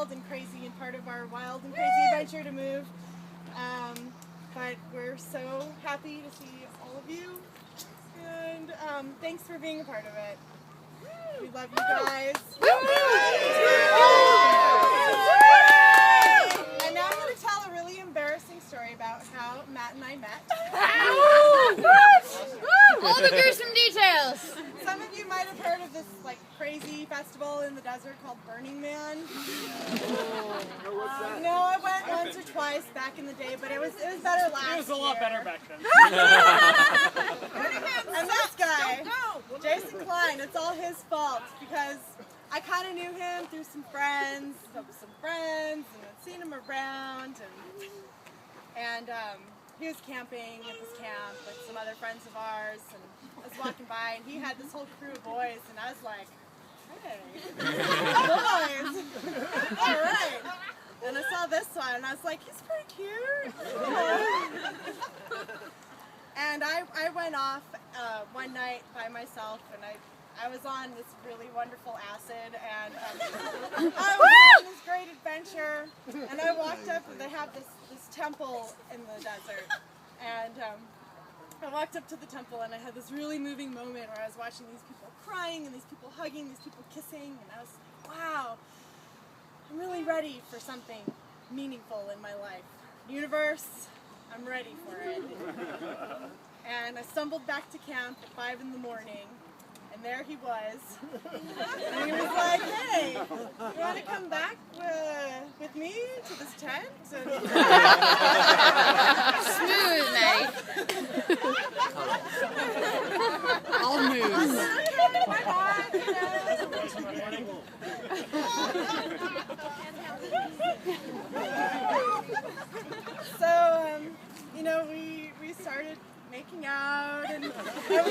wild and crazy and part of our wild and crazy adventure to move. But we're so happy to see all of you, and thanks for being a part of it. We love you guys. And now I'm going to tell a really embarrassing story about how Matt and I met. All the gruesome details. Some of you might have heard of this like crazy festival in the desert called Burning Man. No, I went once or twice back in the day, but it was better last year. It was a lot better back then. And this guy, Jason Klein, it's all his fault because I kind of knew him through some friends, and I'd seen him around, and he was camping at this camp with some other friends of ours, and I was walking by, and he had this whole crew of boys, and I was like, hey, boys, all right. And I saw this one, and I was like, he's pretty cute. And I went off one night by myself, and I was on this really wonderful acid, and I was on this great adventure, and I walked up, and they have this temple in the desert, and I walked up to the temple, and I had this really moving moment where I was watching these people crying, and these people hugging, these people kissing, and I was like, wow, I'm really ready for something meaningful in my life. Universe, I'm ready for it. And I stumbled back to camp at 5 in the morning, and there he was. And he was like, hey, you want to come back with me to this tent? And Smooth, mate. All news. okay, why not? So, we started making out, and we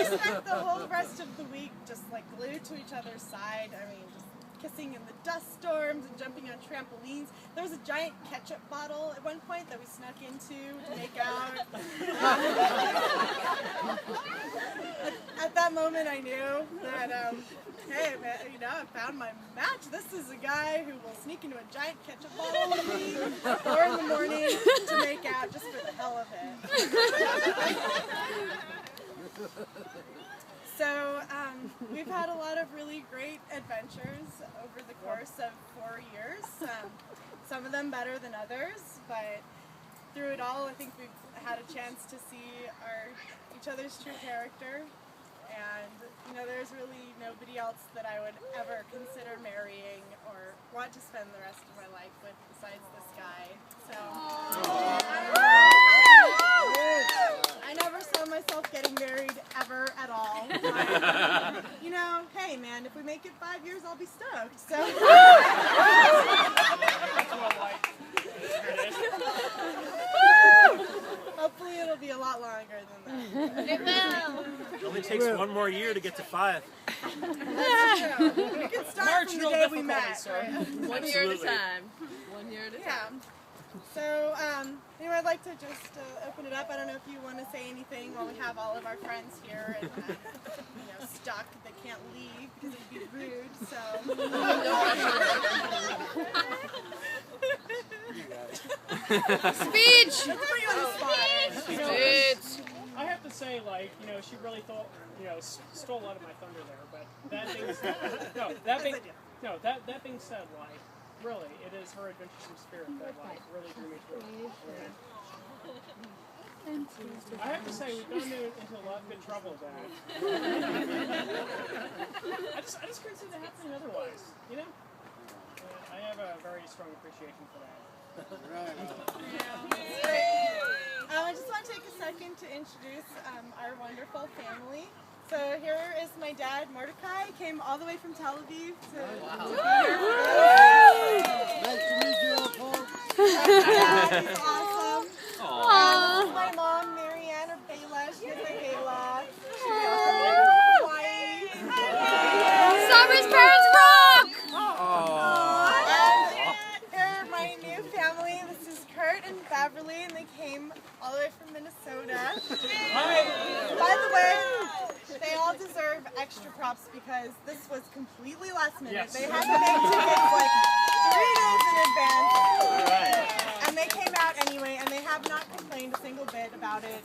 spent the whole rest of the week just like glued to each other's side. I mean, just kissing in the dust storms and jumping on trampolines. There was a giant ketchup bottle at one point that we snuck into to make out. At that moment, I knew that, hey, man, I found my match. This is a guy who will sneak into a giant ketchup bottle with me at 4 in the morning to make out just for the hell of it. So, we've had a lot of really great adventures over the course of 4 years. Some of them better than others, but through it all, I think we've had a chance to see each other's true character. And, there's really nobody else that I would ever consider marrying or want to spend the rest of my life with besides this guy. So, I never saw myself getting married ever at all. But, hey man, if we make it 5 years, I'll be stoked. So. Hopefully it'll be a lot longer than that. It will. It only takes 1 more year to get to 5. That's true. We can start from the day we met. Right? 1 year at a time. 1 year at a time. So, I'd like to just open it up. I don't know if you want to say anything while we have all of our friends here and, stuck. They can't leave because it'd be rude, so. Speech! Let's put you on the spot. Speech! I have to say, she really thought, stole a lot of my thunder there. But that being said, that being said, really, it is her adventuresome spirit that really drew me to it. I have to say, we've gone into a lot of good trouble with that. I just couldn't see that happening otherwise, I have a very strong appreciation for that. I just want to take a second to introduce our wonderful family. So here is my dad, Mordecai. He came all the way from Tel Aviv to be here for us. Nice to meet you all, folks. He's awesome. Aww. This is my mom, Marianne, or Bela. She goes by Bela. She's from Hawaii. Sabra's parents rock! And here are my new family. This is Kurt and Beverly, and they came all the way from Minnesota. By the way, they all deserve extra props because this was completely last minute. Yes. They had to make tickets like 3 days in have not complained a single bit about it.